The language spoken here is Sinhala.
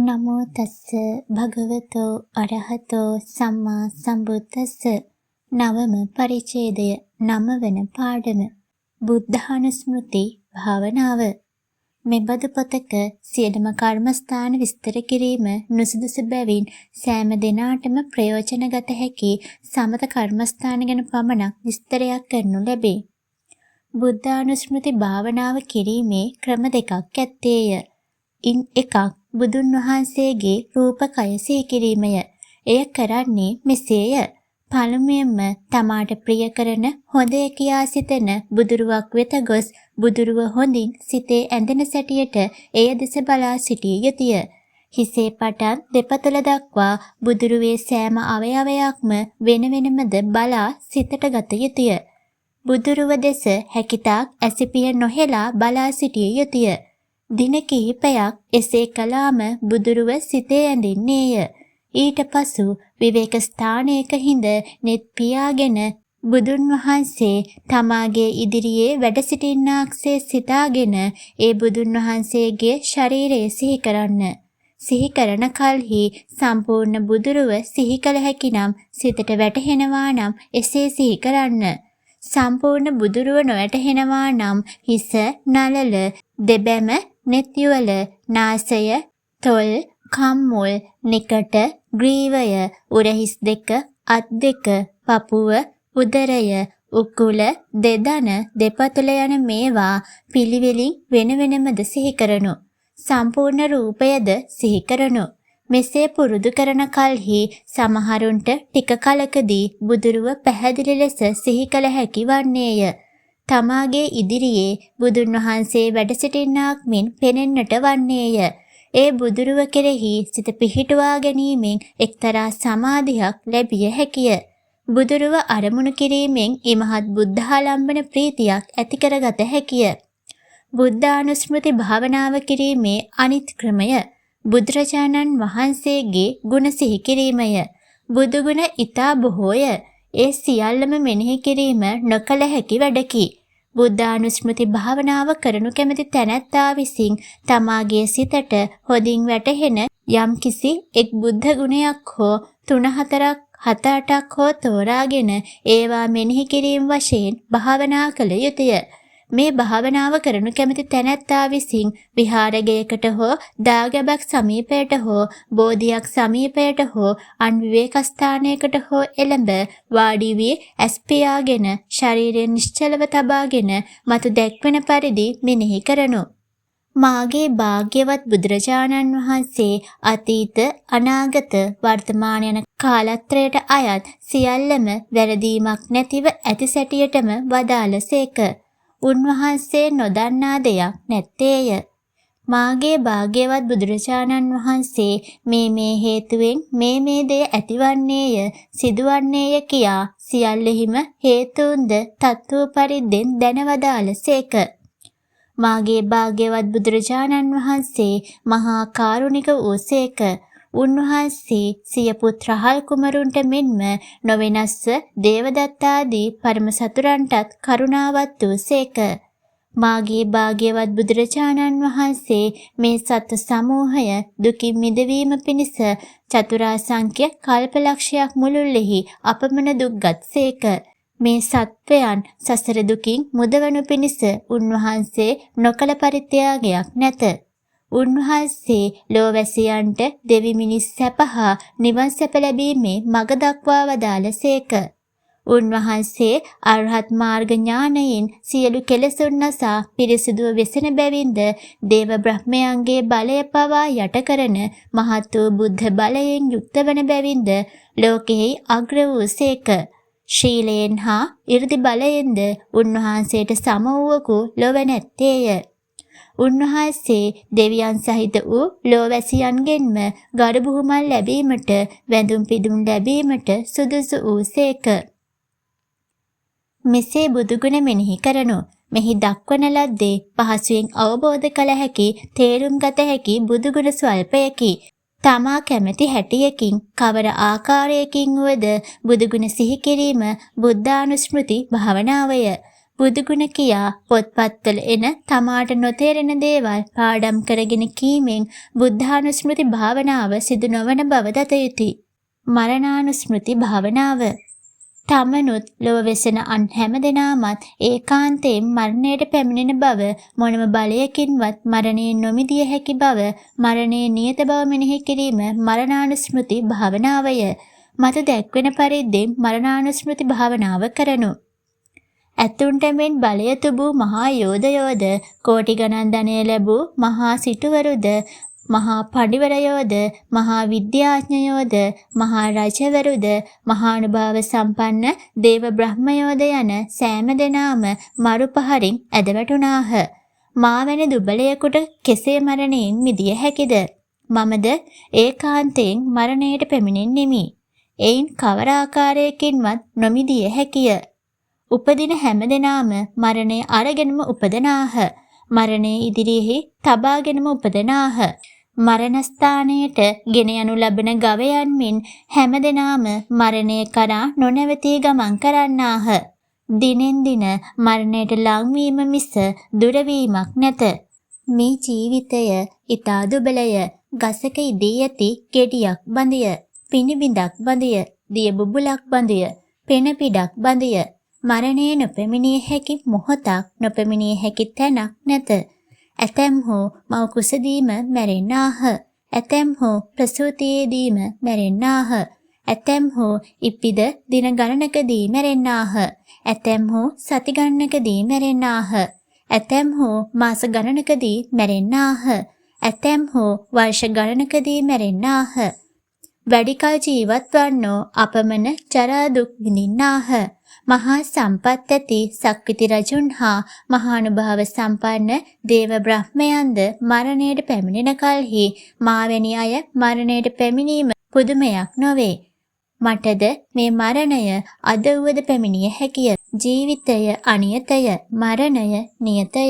නමෝ තස්ස භගවතෝ අරහතෝ සම්මා සම්බුද්දස්ස. නවම පරිච්ඡේදය. නවවන පාඩම. බුද්ධානුස්මෘති භාවනාව. මෙබඳු පොතක සියලුම කර්මස්ථාන විස්තර කිරීම නුසුදුසු බැවින් සෑම දිනාටම ප්‍රයෝජනගත හැකි සමත කර්මස්ථාන ගැන පමණක් විස්තරයක් කරනු ලැබේ. බුද්ධානුස්මෘති භාවනාව කිරීමේ ක්‍රම දෙකක් ඇත්තේය. ඉන් එකක් බුදුන් වහන්සේගේ රූපකය සිහි කිරීමය. එය කරන්නේ මෙසේය. පළමුවෙන්ම තමාට ප්‍රිය කරන හොඳය කියා සිතන බුදුරුවක් වෙත ගොස් බුදුරුව හොඳින් සිතේ ඇඳෙන සැටියට එය දෙස බලා සිටිය යුතුය. හිසේ පටන් දෙපතුල දක්වා බුදුරුවේ සෑම අවයවයක්ම වෙන වෙනමද බලා සිතට ගත යුතුය. බුදුරුව දෙස හැකිතාක් ඇසිපිය නොහෙලා බලා සිටිය යුතුය. දින කිහිපයක් එසේ කළාම බුදුරුව සිතේ ඇඳින්නේය. ඊට පසු විවේක ස්ථානයක හිඳ net පියාගෙන බුදුන් වහන්සේ තමාගේ ඉදිරියේ වැඩ සිටින්නාක්සේ සිතාගෙන ඒ බුදුන් වහන්සේගේ ශරීරය සිහි කරන්න. සිහි කරන කල්හි සම්පූර්ණ බුදුරුව සිහි කළ හැකි නම් සිතට වැටහෙනවා නම් එසේ සිහි කරන්න. සම්පූර්ණ බුදුරුව නොවැටහෙනවා නම් හිස, නළල, දෙබැම, net යුවල, නාසය, තොල්, කම්මුල්, නිකට, ග්‍රීවය, උරහිස් දෙක, අත් දෙක, පපුව, උදරය, උකුල, දෙදන, දෙපතුල යන මේවා පිළිවෙලින් වෙන වෙනමද සිහි කරනු. සම්පූර්ණ රූපයද සිහි කරනු. මෙසේ පුරුදු කරන කල්හි සමහරුන්ට ටික කලකදී බුදුරුව පැහැදිලි ලෙස සිහි කළ හැකි වන්නේය. තමාගේ ඉදිරියේ බුදුන් වහන්සේ වැඩ සිටින්නාක් මෙන් පෙනෙන්නට වන්නේය. ඒ බුදුරුව කෙරෙහි සිත පිහිටුවා ගැනීමෙන් එක්තරා සමාධියක් ලැබිය හැකිය. බුදුරුව අරමුණු කිරීමෙන් ඉමහත් බුද්ධාලම්බන ප්‍රීතියක් ඇති කරගත හැකිය. බුද්ධානුස්මෘති භාවනාව කිරීමේ අනිත් ක්‍රමය බුදුරජාණන් වහන්සේගේ ගුණ සිහි කිරීමය. බුදුගුණ ඊතා බොහෝය. ඒ සියල්ලම මෙනෙහි කිරීම නොකළ හැකි වැඩකි. බුද්ධානුස්මෘති භාවනාව කරනු කැමති තැනැත්තා විසින් තමාගේ සිතට හොඳින් වැටහෙන යම්කිසි එක් බුද්ධ ගුණයක් හෝ 3-4ක් 7-8ක් හෝ තෝරාගෙන ඒවා මෙනෙහි කිරීම වශයෙන් භාවනා කළ යුතුය. මේ භාවනාව කරනු කැමති තැනැත්තා විසින් විහාරගයකට හෝ දාගැබක් සමීපයට හෝ බෝධියක් සමීපයට හෝ අන් විවේක ස්ථානයකට හෝ එළඹ වාඩි වී ඇස් පියාගෙන ශරීරය නිශ්චලව තබාගෙන මතු දැක්වෙන පරිදි මෙනෙහි කරනු. මාගේ භාග්‍යවත් බුදුරජාණන් වහන්සේ අතීත, අනාගත, වර්තමාන යන කාලත්‍රයට අයත් සියල්ලම වැරදීමක් නැතිව ඇති සැටියටම වදාළසේක. උන්වහන්සේ නොදන්නා දෙයක් නැත්තේය. මාගේ භාග්‍යවත් බුදුරජාණන් වහන්සේ මේ හේතුවෙන් මේ දෙය ඇතිවන්නේය, සිදුවන්නේය කියා සියල්ලෙහිම හේතුන්ද තත්ත්ව පරිද්දෙන් දැනවදාළසේක. මාගේ භාග්‍යවත් බුදුරජාණන් වහන්සේ මහා කාරුණික වූසේක. උන්වහන්සේ සිය පුත්‍ර රහල් කුමරුන්ට මෙන්ම නොවෙනස්ව දේවදත්තාදී පරම සතුරන්ටත් කරුණාවත් වූසේක. මාගේ භාග්‍යවත් බුදුරජාණන් වහන්සේ මේ සත්ව සමූහය දුකින් මිදවීම පිණිස චතුරාසංඛ්‍ය කල්පලක්ෂයක් මුළුල්ලෙහි අපමණ දුක් ගත්සේක. මේ සත්වයන් සසර දුකින් මුදවනු පිණිස උන්වහන්සේ නොකල පරිත්‍යාගයක් නැත. උන්වහන්සේ ලෝවැසියන්ට දෙවි මිනිස් සැප හා නිවන් සැප ලැබීමේ මඟ දක්වා වදාළසේක. උන්වහන්සේ අරහත් මාර්ග ඥානයෙන් සියලු කෙලෙසුන් නසා පිරිසිදුව වෙසෙන බැවින්ද දේව බ්‍රහ්මයන්ගේ බලය පවා යට කරන මහත් වූ බුද්ධ බලයෙන් යුක්ත වන බැවින්ද ලෝකෙහි අග්‍ර වූසේක. ශීලයෙන් හා 이르දි බලයෙන්ද උන්වහන්සේට සම වූවකු ලොව නැත්තේය. උන්වහන්සේ දෙවියන් සහිත වූ ලෝවැසියන්ගෙන්ම ගරු බුහුමන් ලැබීමට වැඳුම් පිදුම් ලැබීමට සුදුසු වූසේක. මෙසේ බුදුගුණ මෙනෙහි කරනු. මෙහි දක්වන ලද්දේ පහසුවෙන් අවබෝධ කළ හැකි, තේරුම් ගත හැකි බුදුගුණ ස්වල්පයකි. තමා කැමැති හැටියකින් කවර ආකාරයකින් වුවද බුදුගුණ සිහි කිරීම බුද්ධානුස්මෘති භාවනාවය. බුදුගුණ කියා පොත්පත්වල එන තමාට නොතේරෙන දේවල් පාඩම් කරගෙන කීමෙන් බුද්ධානුස්මෘති භාවනාව සිදු නොවන බව දත යුතුය. මරණානුස්මෘති භාවනාව තමනුත් ලොව වෙසෙන අන් හැම දෙනාමත් ඒකාන්තයෙන් මරණයට පැමිණෙන බව, මොනම බලයකින්වත් මරණයෙන් නොමිදිය හැකි බව, මරණයේ නියත බව මෙනෙහි කිරීම මරණානුස්මෘති භාවනාවය. මත දැක්වෙන පරිද්දෙන් මරණානුස්මෘති භාවනාව කරනු. ඇතුන්ට මෙන් බලය තුබූ මහා යෝධයෝද, කෝටි ගණන් ධනය ලැබූ මහා සිටුවරුද, මහා පඬිවරයෝද, මහා විද්‍යාඥයෝද, මහා රජවරුද, මහානුභාව සම්පන්න දේව බ්‍රහ්මයෝද යන සෑම දෙනාම මරු පහරින් ඇදවැටුණාහ. මා වැනි දුබලයෙකුට කෙසේ මරණයෙන් මිදිය හැකිද? මමද ඒකාන්තයෙන් මරණයට පැමිණෙන්නෙමි. එයින් කවර ආකාරයකින්වත් නොමිදිය හැකිය. උපදින හැම දෙනාම මරණය අරගෙනම උපදනාහ. මරණය ඉදිරියෙහි තබාගෙනම උපදනාහ. මරණස්ථානයට ගෙන යනු ලබන ගවයන් මෙන් හැම දෙනාම මරණය කරා නොනැවතී ගමන් කරන්නාහ. දිනෙන් දින මරණයට ලංවීම මිස දුරවීමක් නැත. මේ ජීවිතය ඊතා දුබලය. ගසක ඉදී ඇති ගෙඩියක් බඳිය, පිනිබිඳක් බඳිය, දිය බුබුලක් බඳිය, පෙන පිඩක් බඳිය. මරණය නොපැමිණිය හැකි මොහොතක්, නොපැමිණිය හැකි තැනක් නැත. ඇතැම්හු මව් කුසදීම මැරෙන්නාහ. ඇතැම්හු ප්‍රසූතියේදීම මැරෙන්නාහ. ඇතැම්හු ඉපිද දින ගණනකදී මැරෙන්නාහ. ඇතැම්හු සති ගණනකදී මැරෙන්නාහ. ඇතැම්හු මාස ගණනකදී මැරෙන්නාහ. ඇතැම්හු වර්ෂ ගණනකදී මැරෙන්නාහ. වැඩිකල් ජීවත් වන්නෝ අපමණ ජරා දුක් විඳින්නාහ. මහා සම්පත් ඇති සක්විති රජුන් හා මහානුභාව සම්පන්න දේව බ්‍රහ්මයන්ද මරණයට පැමිණෙන කල්හි මාවැනි අය මරණයට පැමිණීම පුදුමයක් නොවේ. මටද මේ මරණය අද වුවද පැමිණිය හැකිය. ජීවිතය අනියතය, මරණය නියතය.